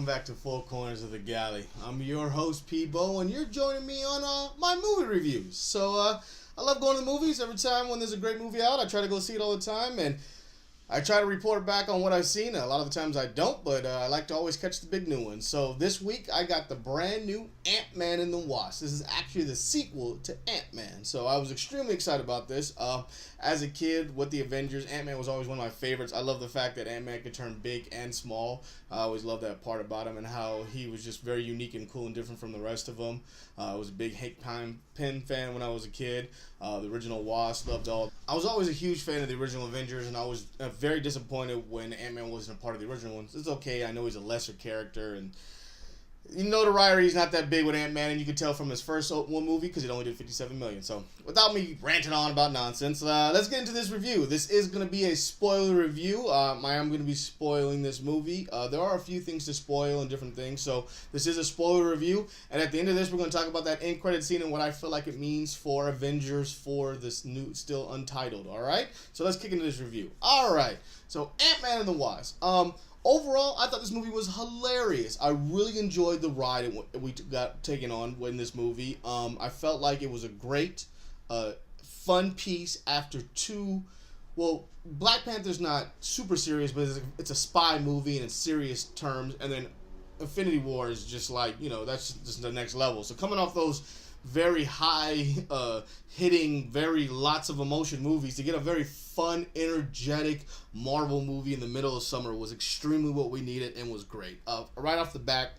welcome back to Four Corners of the Galley. I'm your host, P-Bo, and you're joining me on my movie reviews. So, I love going to the movies. Every time when there's a great movie out, I try to go see it all the time, and I try to report back on what I've seen. A lot of the times I don't, but I like to always catch the big new ones. So this week I got the brand new Ant-Man and the Wasp. This is actually the sequel to Ant-Man. So I was extremely excited about this. As a kid with the Avengers, Ant-Man was always one of my favorites. I love the fact that Ant-Man could turn big and small. I always loved that part about him and how he was just very unique and cool and different from the rest of them. I was a big Hank Pym fan when I was a kid. The original Wasp, loved all. I was always a huge fan of the original Avengers, and I was very disappointed when Ant-Man wasn't a part of the original ones. It's okay, I know he's a lesser character, and you know the notoriety's not that big with Ant-Man, and you could tell from his first one movie because it only did $57 million. So without me ranting on about nonsense, let's get into this review. This is going to be a spoiler review. I am going to be spoiling this movie. There are a few things to spoil and different things, so this is a spoiler review. And at the end of this, we're going to talk about that end credit scene and what I feel like it means for Avengers for this new, still untitled. All right, so let's kick into this review. All right, so Ant-Man and the Wasp. Overall, I thought this movie was hilarious. I really enjoyed the ride we got taken on in this movie. I felt like it was a great, fun piece after two. Well, Black Panther's not super serious, but it's a spy movie in serious terms. And then Infinity War is just like, that's just the next level. So coming off those very high hitting, very lots of emotion movies, to get a very fun, energetic Marvel movie in the middle of summer was extremely what we needed and was great. Right off the bat,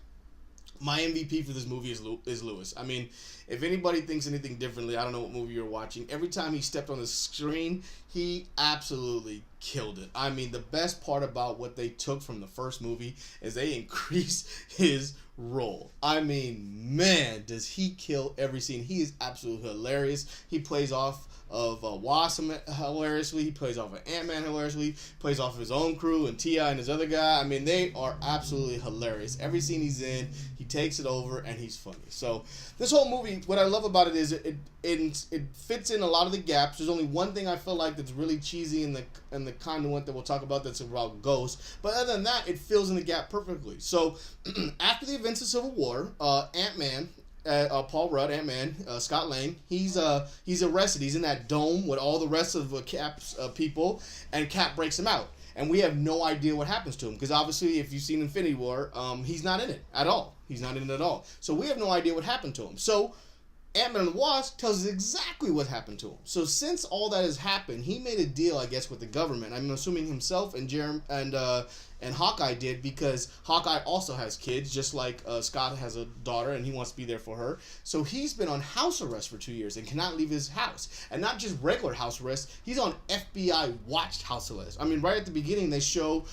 my MVP for this movie is Lewis. I mean, if anybody thinks anything differently, I don't know what movie you're watching. Every time he stepped on the screen, he absolutely killed it. I mean, the best part about what they took from the first movie is they increased his role. I mean, man, does he kill every scene. He is absolutely hilarious. He plays off of Wasp hilariously. He plays off of Ant-Man hilariously. Plays off of his own crew and T.I. and his other guy. I mean, they are absolutely hilarious. Every scene he's in, he takes it over, and he's funny. So this whole movie, what I love about it is it fits in a lot of the gaps. There's only one thing I feel like that's really cheesy in the conduit that we'll talk about that's about Ghost. But other than that, it fills in the gap perfectly. So after the events of Civil War, Ant-Man, Paul Rudd, Ant-Man, Scott Lang, he's arrested. He's in that dome with all the rest of Cap's people, and Cap breaks him out. And we have no idea what happens to him, because obviously, if you've seen Infinity War, he's not in it at all. He's not in it at all. So we have no idea what happened to him. So Ant-Man and the Wasp tells us exactly what happened to him. So since all that has happened, he made a deal, I guess, with the government. I'm assuming himself and and Hawkeye did, because Hawkeye also has kids, just like Scott has a daughter, and he wants to be there for her. So he's been on house arrest for 2 years and cannot leave his house. And not just regular house arrest, he's on FBI watched house arrest. I mean, right at the beginning, they show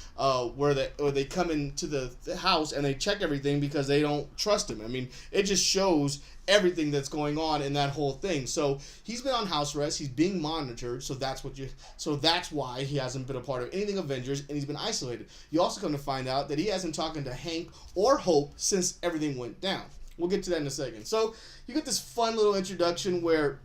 where they come into the house and they check everything because they don't trust him. I mean, it just shows everything that's going on in that whole thing. So he's been on house arrest. He's being monitored. So that's why he hasn't been a part of anything Avengers, and he's been isolated. You also come to find out that he hasn't talked to Hank or Hope since everything went down. We'll get to that in a second. So you get this fun little introduction where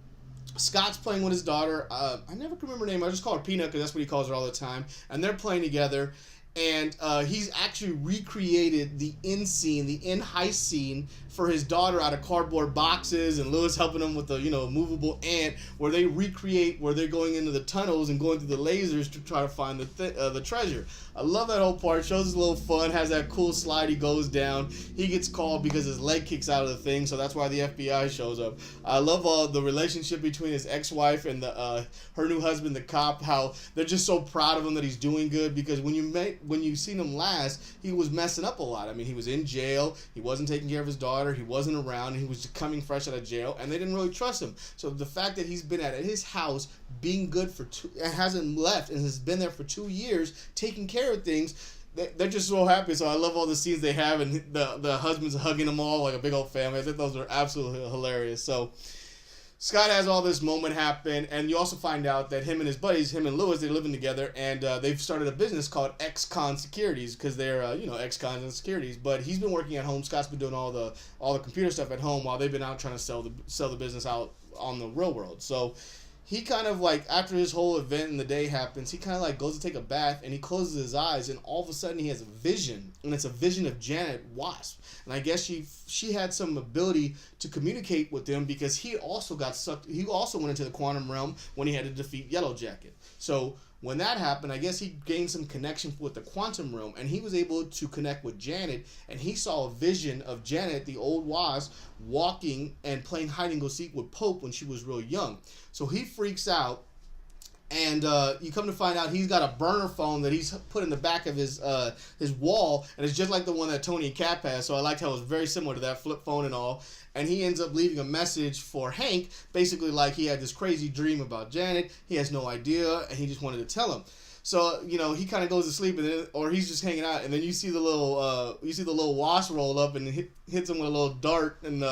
Scott's playing with his daughter. I never can remember her name. I just call her Pena because that's what he calls her all the time. And they're playing together. And he's actually recreated the end heist scene for his daughter out of cardboard boxes, and Lewis helping him with the movable ant, where they recreate where they're going into the tunnels and going through the lasers to try to find the treasure. I love that whole part. Shows us a little fun. Has that cool slide. He goes down. He gets called because his leg kicks out of the thing, so that's why the FBI shows up. I love the relationship between his ex-wife and her new husband, the cop. How they're just so proud of him that he's doing good, because when you seen him last, he was messing up a lot. I mean, he was in jail. He wasn't taking care of his daughter. He wasn't around. He was coming fresh out of jail, and they didn't really trust him. So the fact that he's been at his house being good and hasn't left and has been there for 2 years taking care of things, they're just so happy. So I love all the scenes they have, and the husband's hugging them all like a big old family. I think those are absolutely hilarious. So Scott has all this moment happen, and you also find out that him and his buddies, him and Lewis, they're living together, and they've started a business called Ex-Con Securities, because they're ex-cons and securities. But he's been working at home. Scott's been doing all the computer stuff at home while they've been out trying to sell the business out on the real world. So he kind of like, after his whole event in the day happens, he kind of like goes to take a bath and he closes his eyes, and all of a sudden he has a vision, and it's a vision of Janet Wasp. And I guess she had some ability to communicate with them, because he also got sucked. He also went into the quantum realm when he had to defeat Yellow Jacket. So when that happened, I guess he gained some connection with the quantum realm, and he was able to connect with Janet, and he saw a vision of Janet, the old Wasp, walking and playing hide and go seek with Pope when she was real young. So he freaks out, and you come to find out he's got a burner phone that he's put in the back of his wall, and it's just like the one that Tony and Cap has. So I liked how it was very similar to that flip phone and all. And he ends up leaving a message for Hank, basically like he had this crazy dream about Janet. He has no idea, and he just wanted to tell him. So, you know, he kind of goes to sleep, and then, or he's just hanging out, and then you see the little Wasp roll up and hits him with a little dart, and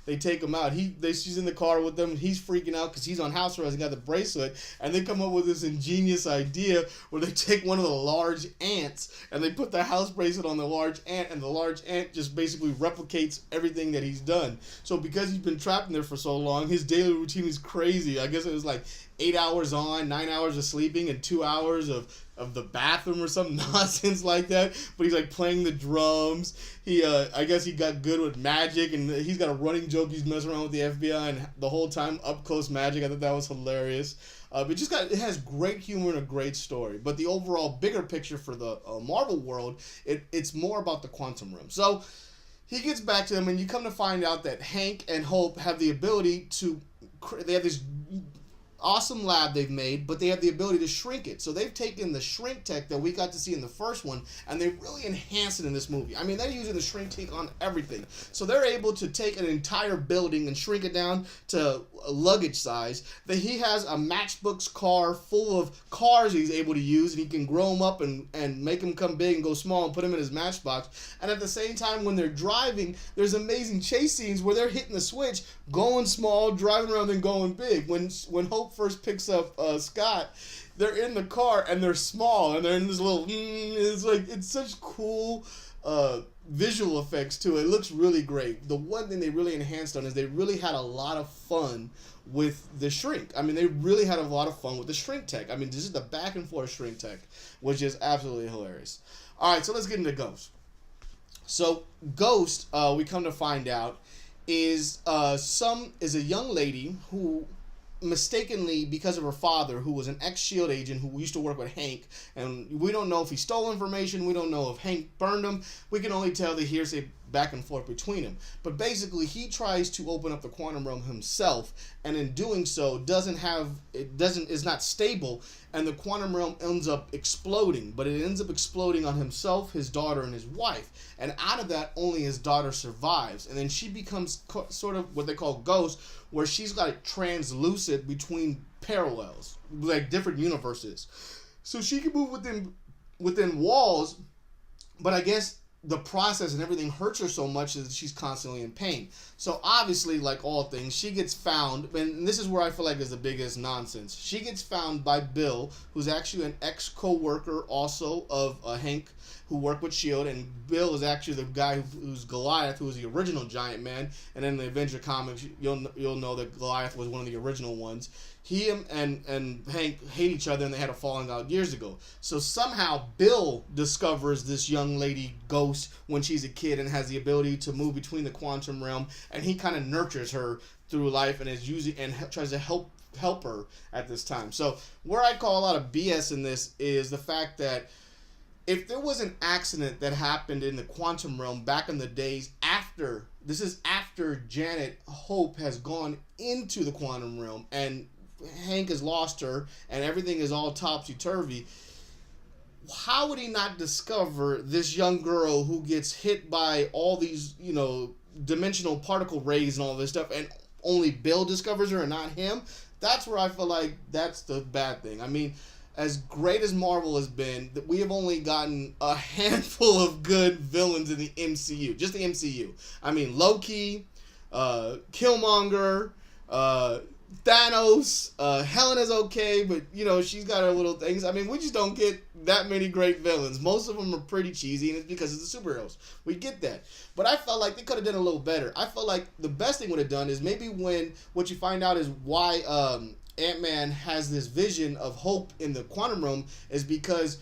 they take him out. She's in the car with them. He's freaking out because he's on house arrest and got the bracelet, and they come up with this ingenious idea where they take one of the large ants and they put the house bracelet on the large ant, and the large ant just basically replicates everything that he's done. So because he's been trapped in there for so long, his daily routine is crazy. I guess it was like 8 hours on, 9 hours of sleeping, and 2 hours of the bathroom or some nonsense like that. But he's like playing the drums. I guess he got good with magic, and he's got a running joke. He's messing around with the FBI and the whole time up close magic. I thought that was hilarious. It has great humor and a great story. But the overall bigger picture for the Marvel world, it's more about the quantum realm. So he gets back to them, and you come to find out that Hank and Hope have the ability to. They have this awesome lab they've made, but they have the ability to shrink it. So they've taken the shrink tech that we got to see in the first one, and they really enhanced it in this movie. I mean, they're using the shrink tech on everything. So they're able to take an entire building and shrink it down to a luggage size. That he has a Matchbox car full of cars he's able to use, and he can grow them up and make them come big and go small and put them in his Matchbox. And at the same time, when they're driving, there's amazing chase scenes where they're hitting the switch, going small, driving around, and going big. When Hope first picks up Scott, they're in the car and they're small and they're in this little it's such cool visual effects to it. It looks really great. The one thing they really enhanced on is they really had a lot of fun with the shrink. I mean, they really had a lot of fun with the shrink tech. I mean, this is the back and forth shrink tech, which is absolutely hilarious. All right, so let's get into Ghost. So Ghost, we come to find out, is a young lady who mistakenly, because of her father, who was an ex-SHIELD agent who used to work with Hank, and we don't know if he stole information, we don't know if Hank burned him, we can only tell the hearsay back and forth between them. But basically, he tries to open up the quantum realm himself, and in doing so, is not stable, and the quantum realm ends up exploding. But it ends up exploding on himself, his daughter, and his wife. And out of that, only his daughter survives. And then she becomes sort of what they call Ghost, where she's like translucent between parallels, like different universes. So she can move within walls, but I guess the process and everything hurts her so much that she's constantly in pain. So obviously, like all things, she gets found, and this is where I feel like is the biggest nonsense. She gets found by Bill, who's actually an ex-co-worker also of Hank, who worked with S.H.I.E.L.D., and Bill is actually the guy who's Goliath, who was the original Giant Man, and in the Avenger comics, you'll know that Goliath was one of the original ones. He and Hank hate each other, and they had a falling out years ago. So somehow Bill discovers this young lady Ghost when she's a kid and has the ability to move between the quantum realm, and he kind of nurtures her through life and tries to help her at this time. So where I call a lot of BS in this is the fact that if there was an accident that happened in the quantum realm back in the days after Janet Hope has gone into the quantum realm and Hank has lost her and everything is all topsy-turvy, how would he not discover this young girl who gets hit by all these, dimensional particle rays and all this stuff, and only Bill discovers her and not him? That's where I feel like that's the bad thing. I mean, as great as Marvel has been, that we have only gotten a handful of good villains in the MCU. Just the MCU. I mean, Loki, Killmonger, Thanos, Helena's okay, but, she's got her little things. I mean, we just don't get that many great villains. Most of them are pretty cheesy, and it's because it's the superheroes. We get that. But I felt like they could have done a little better. I felt like the best thing would have done is maybe when what you find out is why Ant-Man has this vision of Hope in the quantum realm is because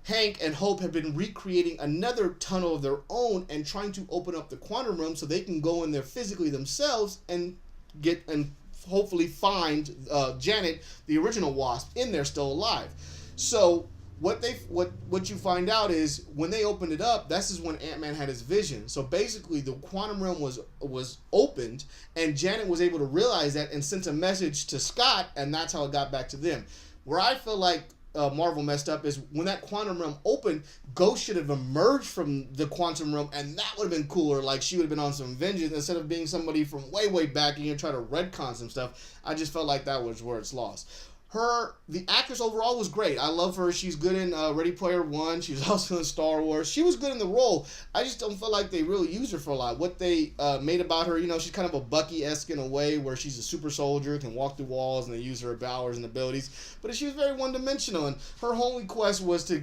Hank and Hope have been recreating another tunnel of their own and trying to open up the quantum realm so they can go in there physically themselves and get and hopefully find Janet, the original Wasp, in there still alive. So what you find out is when they opened it up, this is when Ant-Man had his vision. So basically the quantum realm was opened, and Janet was able to realize that and sent a message to Scott, and that's how it got back to them. Where I feel like Marvel messed up is when that quantum realm opened, Ghost should have emerged from the quantum realm, and that would have been cooler. Like, she would have been on some vengeance instead of being somebody from way back and you try to retcon some stuff. I just felt like that was where it's lost. The actress overall was great. I love her. She's good in Ready Player One. She was also in Star Wars. She was good in the role. I just don't feel like they really used her for a lot. What they made about her, she's kind of a Bucky-esque in a way where she's a super soldier, can walk through walls, and they use her powers and abilities. But she was very one-dimensional, and her only quest was to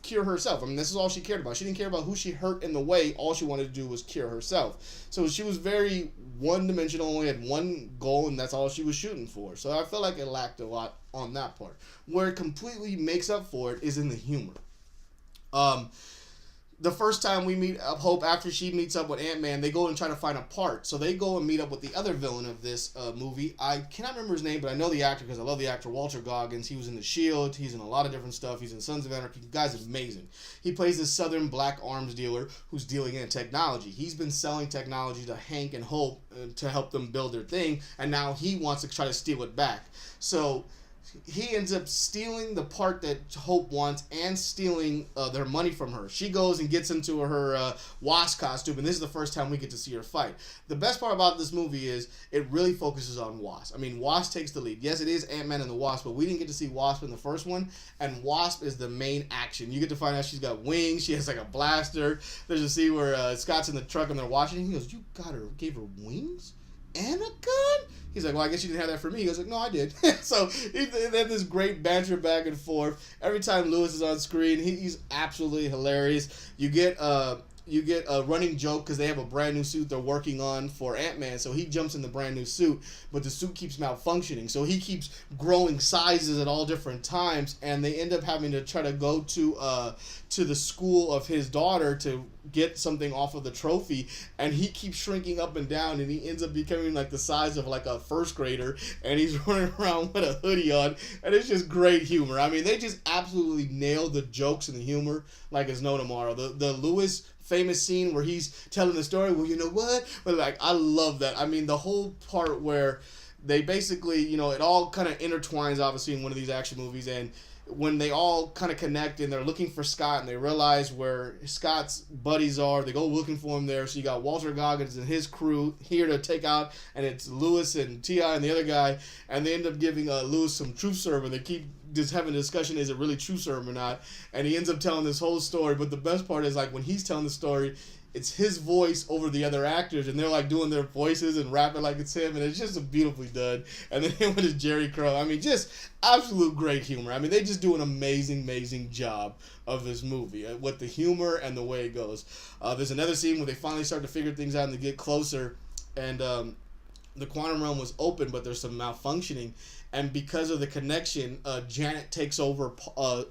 cure herself. I mean, this is all she cared about. She didn't care about who she hurt in the way. All she wanted to do was cure herself. So she was very one-dimensional, only had one goal, and that's all she was shooting for. So I felt like it lacked a lot on that part. Where it completely makes up for it is in the humor. The first time we meet Hope after she meets up with Ant-Man, they go and try to find a part. So they go and meet up with the other villain of this movie. I cannot remember his name, but I know the actor because I love the actor, Walton Goggins. He was in The Shield. He's in a lot of different stuff. He's in Sons of Anarchy. The guy's amazing. He plays this southern black arms dealer who's dealing in technology. He's been selling technology to Hank and Hope to help them build their thing, and now he wants to try to steal it back. So he ends up stealing the part that Hope wants and stealing their money from her. She goes and gets into her Wasp costume, and this is the first time we get to see her fight. The best part about this movie is it really focuses on Wasp. I mean, Wasp takes the lead. Yes, it is Ant-Man and the Wasp, but we didn't get to see Wasp in the first one, and Wasp is the main action. You get to find out she's got wings. She has like a blaster. There's a scene where Scott's in the truck and they're watching. He goes, "You gave her wings and a gun?" He's like, "Well, I guess you didn't have that for me." He goes, like, "No, I did." So they have this great banter back and forth. Every time Lewis is on screen, he's absolutely hilarious. You get a running joke because they have a brand new suit they're working on for Ant-Man, so he jumps in the brand new suit, but the suit keeps malfunctioning, so he keeps growing sizes at all different times, and they end up having to try to go to the school of his daughter to get something off of the trophy, and he keeps shrinking up and down, and he ends up becoming like the size of like a first grader, and he's running around with a hoodie on, and it's just great humor. I mean, they just absolutely nailed the jokes and the humor like it's no tomorrow. The Lewis famous scene where he's telling the story, well, you know what? But like, I love that. I mean, the whole part where they basically, it all kind of intertwines, obviously, in one of these action movies, and when they all kind of connect and they're looking for Scott and they realize where Scott's buddies are, they go looking for him there. So you got Walton Goggins and his crew here to take out, and it's Lewis and T.I. and the other guy, and they end up giving Lewis some truth serum, and they keep just having a discussion, is it really true serum or not? And he ends up telling this whole story, but the best part is like when he's telling the story, it's his voice over the other actors, and they're like doing their voices and rapping like it's him, and it's just beautifully done. And then him with his Jerry Crow, I mean, just absolute great humor. I mean, they just do an amazing job of this movie with the humor and the way it goes. There's another scene where they finally start to figure things out and they get closer, and the quantum realm was open, but there's some malfunctioning. And because of the connection, Janet takes over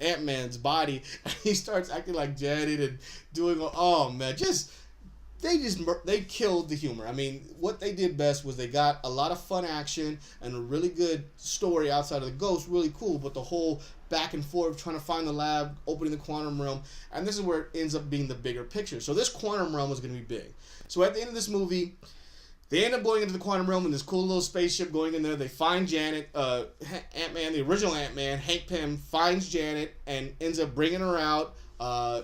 Ant-Man's body, and he starts acting like Janet and doing, oh man, they killed the humor. I mean, what they did best was they got a lot of fun action and a really good story outside of the ghost, really cool, but the whole back and forth trying to find the lab, opening the quantum realm, and this is where it ends up being the bigger picture. So this quantum realm is going to be big. So at the end of this movie, they end up going into the quantum realm in this cool little spaceship going in there. They find Janet, Ant-Man, the original Ant-Man, Hank Pym, finds Janet and ends up bringing her out.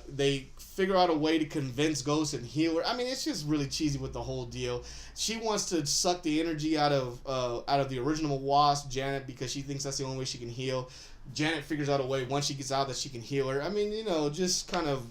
They figure out a way to convince Ghost and heal her. I mean, it's just really cheesy with the whole deal. She wants to suck the energy out of the original Wasp, Janet, because she thinks that's the only way she can heal. Janet figures out a way once she gets out that she can heal her. I mean, just kind of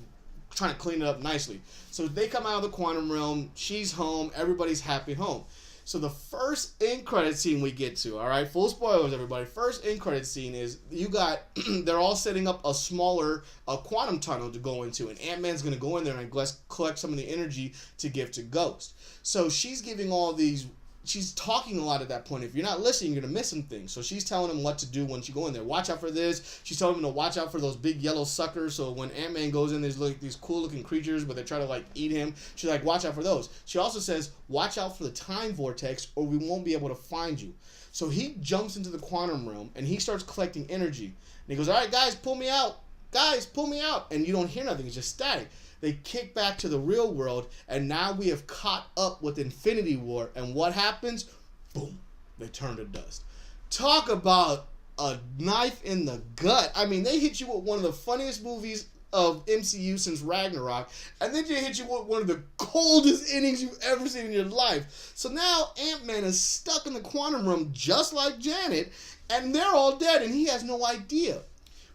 trying to clean it up nicely. So they come out of the quantum realm. She's home. Everybody's happy at home. So the first end credit scene we get to, all right, full spoilers, everybody. First end credit scene is they're all setting up a smaller quantum tunnel to go into, and Ant-Man's going to go in there and collect some of the energy to give to Ghost. So she's giving all these she's talking a lot at that point. If you're not listening, you're gonna miss some things. So she's telling him what to do once you go in there. Watch out for this. She's telling him to watch out for those big yellow suckers. So when Ant-Man goes in, there's like these cool looking creatures, but they try to like eat him. She's like, watch out for those. She also says, watch out for the time vortex, or we won't be able to find you. So he jumps into the quantum realm and he starts collecting energy. And he goes, all right, guys, pull me out. Guys, pull me out. And you don't hear nothing. It's just static. They kick back to the real world, and now we have caught up with Infinity War. And what happens? Boom. They turn to dust. Talk about a knife in the gut. I mean, they hit you with one of the funniest movies of MCU since Ragnarok, and then they hit you with one of the coldest innings you've ever seen in your life. So now Ant-Man is stuck in the quantum realm just like Janet, and they're all dead, and he has no idea.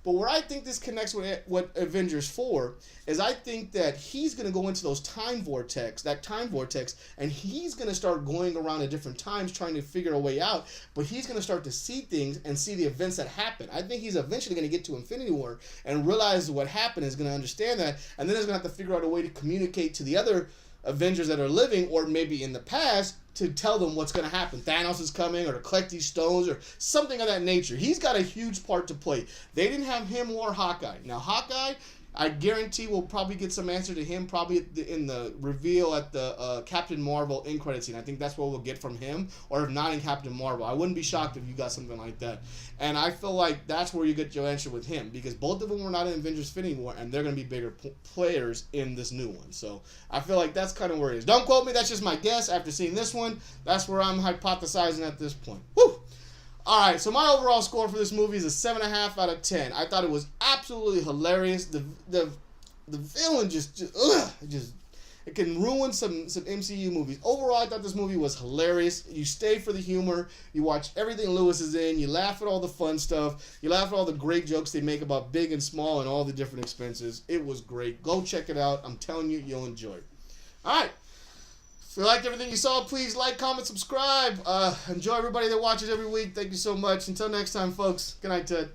But where I think this connects with what Avengers 4 is I think that he's going to go into that time vortex, and he's going to start going around at different times trying to figure a way out, but he's going to start to see things and see the events that happen. I think he's eventually going to get to Infinity War and realize what happened, is going to understand that, and then he's going to have to figure out a way to communicate to the other Avengers that are living, or maybe in the past, to tell them what's going to happen. Thanos is coming, or to collect these stones, or something of that nature. He's got a huge part to play. They didn't have him or Hawkeye. Now, Hawkeye, I guarantee we'll probably get some answer to him probably in the reveal at the Captain Marvel end credit scene. I think that's what we'll get from him, or if not in Captain Marvel. I wouldn't be shocked if you got something like that. And I feel like that's where you get your answer with him, because both of them were not in Avengers Infinity War, and they're going to be bigger players in this new one. So I feel like that's kind of where it is. Don't quote me, that's just my guess after seeing this one. That's where I'm hypothesizing at this point. Woo! Alright, so my overall score for this movie is a 7.5 out of 10. I thought it was absolutely hilarious. The villain just it can ruin some MCU movies. Overall, I thought this movie was hilarious. You stay for the humor. You watch everything Lewis is in. You laugh at all the fun stuff. You laugh at all the great jokes they make about big and small and all the different expenses. It was great. Go check it out. I'm telling you, you'll enjoy it. Alright. If you liked everything you saw, please like, comment, subscribe. Enjoy everybody that watches every week. Thank you so much. Until next time, folks. Good night, Ted.